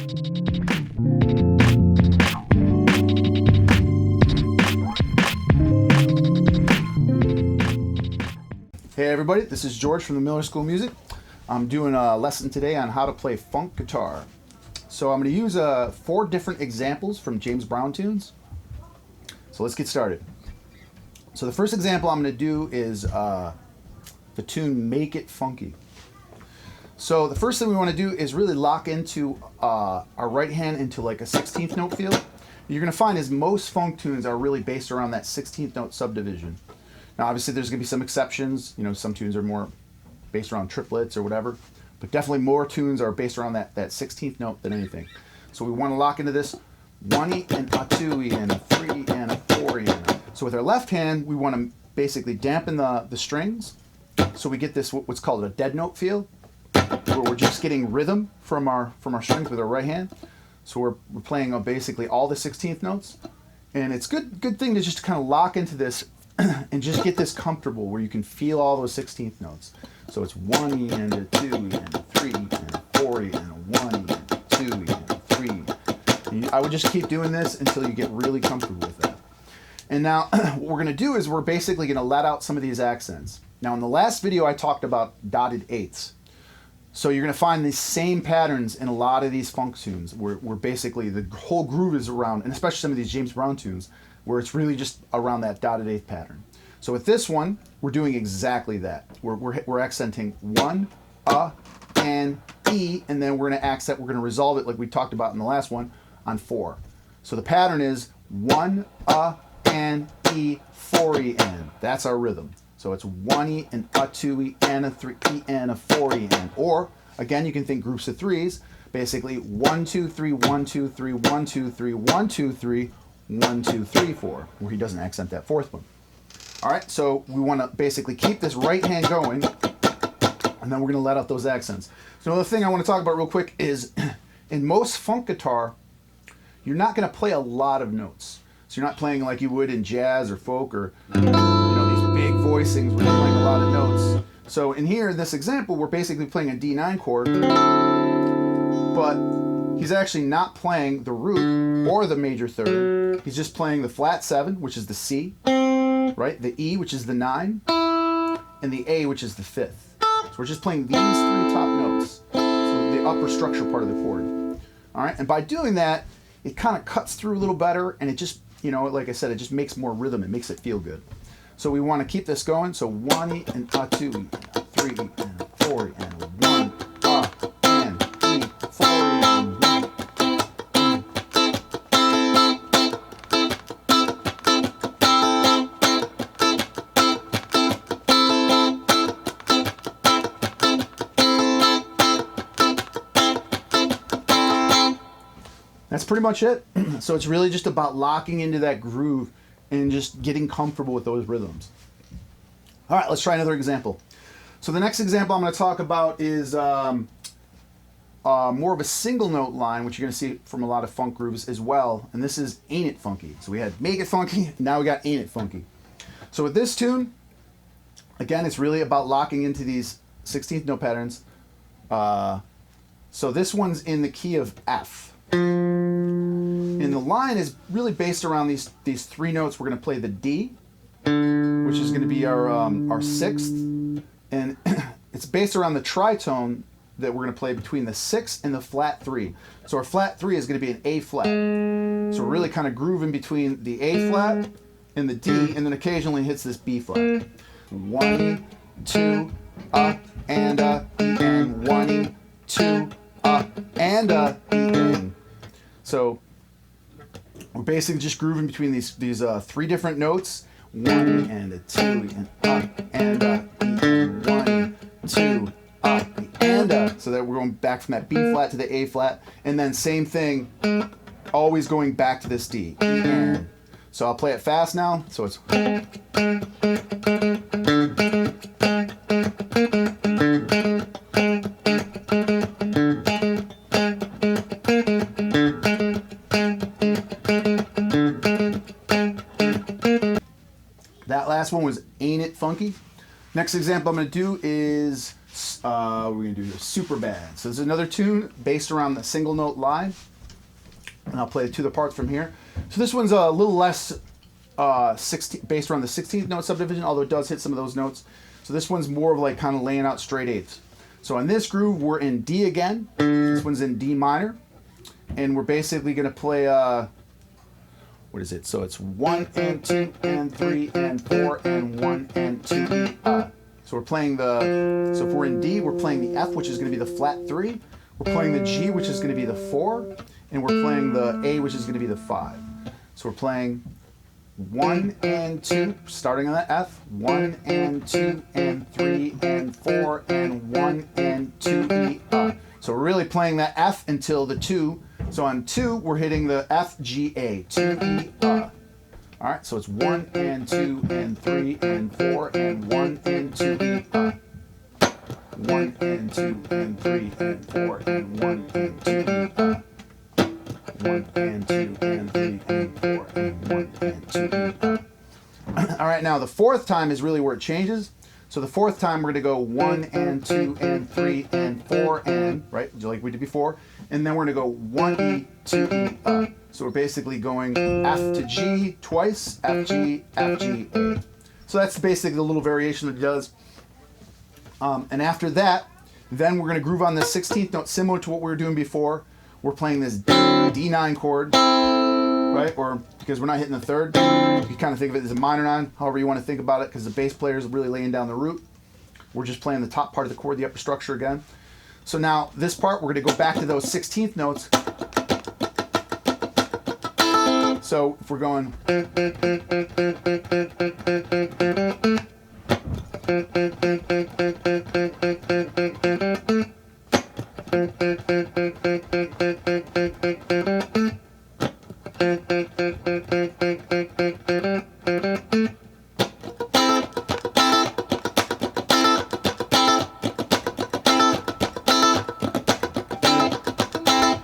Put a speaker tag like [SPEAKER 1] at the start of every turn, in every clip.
[SPEAKER 1] Hey everybody, this is George from the Miller School of Music. I'm doing a lesson today on how to play funk guitar. So I'm going to use 4 different examples from James Brown tunes. So let's get started. So the first example I'm going to do is the tune Make It Funky. So the first thing we want to do is really lock into our right hand into like a 16th note feel. You're going to find is most funk tunes are really based around that 16th note subdivision. Now, obviously, there's going to be some exceptions. You know, some tunes are more based around triplets or whatever, but definitely more tunes are based around that 16th note than anything. So we want to lock into this 1E and a 2E and a 3E and a 4E. So with our left hand, we want to basically dampen the strings, so we get this what's called a dead note feel, where we're just getting rhythm from our strings with our right hand. So we're playing basically all the 16th notes, and it's good thing to just kind of lock into this and just get this comfortable where you can feel all those 16th notes. So it's 1E and a 2E and a 3E and a 4E and a 1E and a 2E and a 3E. And I would just keep doing this until you get really comfortable with that. And now what we're going to do is we're basically going to let out some of these accents. Now in the last video I talked about dotted eighths. So you're going to find these same patterns in a lot of these funk tunes where basically the whole groove is around, and especially some of these James Brown tunes, where it's really just around that dotted eighth pattern. So with this one, we're doing exactly that. We're accenting 1, and E, and then we're going to resolve it like we talked about in the last one on 4. So the pattern is 1, and E, 4E, and. That's our rhythm. So it's 1E and a 2E and a 3E and a 4E and. Or again, you can think groups of threes. Basically 1 2 3 1 2 3 1 2 3 1 2 3 1 2 3 4, where he doesn't accent that fourth one. All right, so we want to basically keep this right hand going, and then we're going to let out those accents. So another thing I want to talk about real quick is in most funk guitar, you're not going to play a lot of notes. So you're not playing like you would in jazz or folk or these big voicings where you're playing a lot of notes. So in here, in this example, we're basically playing a D9 chord, but he's actually not playing the root or the major third. He's just playing the flat 7, which is the C, right? The E, which is the 9, and the A, which is the 5th. So we're just playing these 3 top notes, so the upper structure part of the chord. All right, and by doing that, it kind of cuts through a little better, and it just, like I said, it just makes more rhythm. It makes it feel good. So we want to keep this going. So 1E and a 2E, and a 3E and a 4E and a 1, and E, 4E and 1. That's pretty much it. So it's really just about locking into that groove and just getting comfortable with those rhythms. All right, let's try another example. So the next example I'm going to talk about is more of a single note line, which you're going to see from a lot of funk grooves as well. And this is Ain't It Funky. So we had Make It Funky, now we got Ain't It Funky. So with this tune, again, it's really about locking into these 16th note patterns. So this one's in the key of F. And the line is really based around these 3 notes. We're going to play the D, which is going to be our 6th, and it's based around the tritone that we're going to play between the 6 and the flat 3. So our flat 3 is going to be an A flat. So we're really kind of grooving between the A flat and the D, and then occasionally hits this B flat. 1, 2, and E, and 1, 2, and E, and. So we're basically just grooving between these 3 different notes. 1 and a 2 and E and 1, 2 and so that we're going back from that B flat to the A flat, and then same thing, always going back to this D. And so I'll play it fast now. So it's. That last one was Ain't It Funky. Next example I'm going to do is We're going to do Super Bad. So this is another tune based around the single note line. And I'll play the two of the parts from here. So this one's a little less 16, based around the 16th note subdivision, although it does hit some of those notes. So this one's more of like kind of laying out straight eighths. So on this groove, we're in D again. This one's in D minor. And we're basically going to play, what is it? So it's 1 and 2 and 3 and 4 and 1 and 2. So we're playing so if we're in D, we're playing the F, which is going to be the flat 3. We're playing the G, which is going to be the 4. And we're playing the A, which is going to be the 5. So we're playing 1 and 2, starting on the F, 1 and 2 and 3 and 4 and 1 and 2 E. So we're really playing that F until the 2. So on 2, we're hitting the F, G, A, 2 E. All right, so it's 1 and 2 and 3 and 4 and 1 and 2 E. 1 and 2 and 3 and 4 and 1 and 2 E. 1 and 2 and 3 and 4 and 1 and 2. All right, now the fourth time is really where it changes. So the fourth time we're going to go 1 and 2 and 3 and 4 and, right, like we did before. And then we're going to go 1 E, 2 E, So we're basically going F to G twice, F, G, F, G, A. So that's basically the little variation that it does. And after that, then we're going to groove on the 16th note, similar to what we were doing before. We're playing this D9 chord, right? Or because we're not hitting the third, you kind of think of it as a minor 9, however you want to think about it, because the bass player is really laying down the root. We're just playing the top part of the chord, the upper structure again. So now this part, we're going to go back to those 16th notes. So if we're going...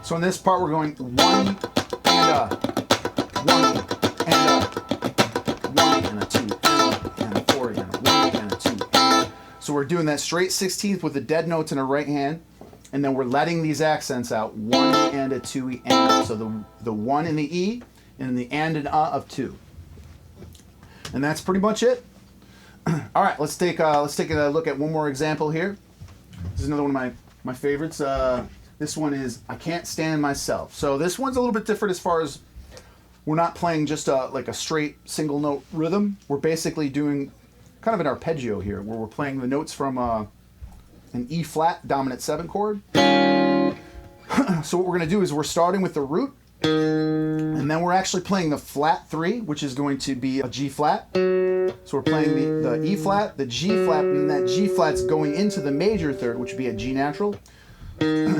[SPEAKER 1] So in this part, we're going 1 and a 1 and a 1 and a 2 and a 4 and a 1 and a 2. So we're doing that straight 16th with the dead notes in our right hand, and then we're letting these accents out, 1 and a 2 E and. So the 1 in the E and the and of 2. And that's pretty much it. All right, let's take a look at one more example here. This is another one of my favorites. This one is I Can't Stand Myself. So this one's a little bit different as far as we're not playing just like a straight single note rhythm. We're basically doing kind of an arpeggio here, where we're playing the notes from an E flat dominant 7 chord. So what we're going to do is we're starting with the root, and then we're actually playing the flat 3, which is going to be a G flat. So we're playing the E flat, the G flat, and that G flat's going into the major third, which would be a G natural.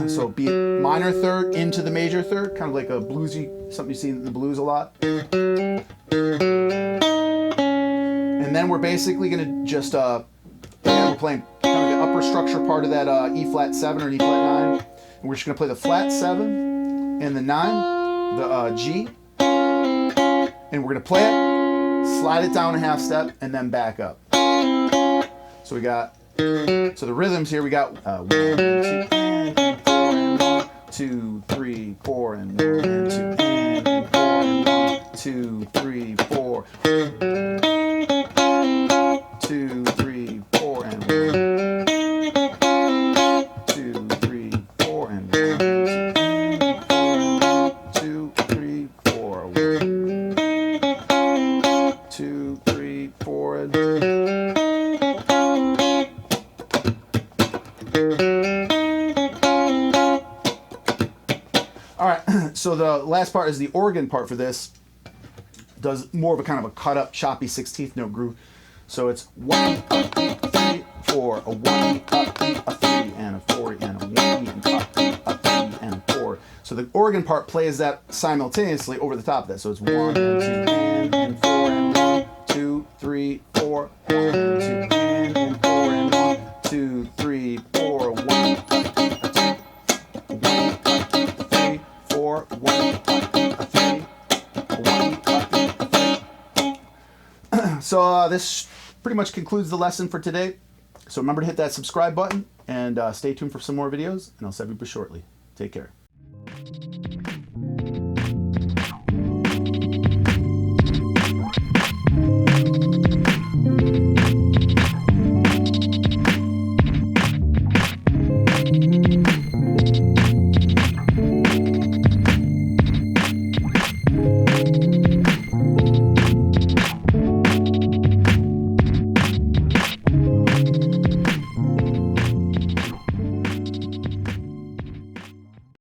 [SPEAKER 1] So be minor third into the major third, kind of like a bluesy, something you see in the blues a lot. And then we're basically going to just, we're playing kind of the upper structure part of that E flat 7 or E flat 9. And we're just going to play the flat 7 and the 9, the G. And we're going to play it, slide it down a half step, and then back up. So we got, so the rhythms here, we got 1 and 2 and 4 and 1, 2, 3, 4 and 1 and 2 and 4 and 1, 2, 3, 4, 2, 3, 4 and 1, 2, 3, 4 and 1, 2, 3, 4, 2, 3, 4 and 1. All right, so the last part is the organ part for this. Does more of a kind of a cut up, choppy 16th note groove. So it's 1 up, E, 3, 4, a 1 E up, E, a 3, and a 4 and a 1 E and up, E, a 3 and a 4. So the organ part plays that simultaneously over the top of that. So it's 1 and 2 and 4 and 1, 2, 3, 4, 1 and 2 and 4 and 1, 2, 3, 4, 1 up, E, a 2, 1 up, E, a 3, 4, 1 up, E, a 3, 1 up, E, a 3. So this pretty much concludes the lesson for today. So remember to hit that subscribe button And stay tuned for some more videos, and I'll see you shortly. Take care.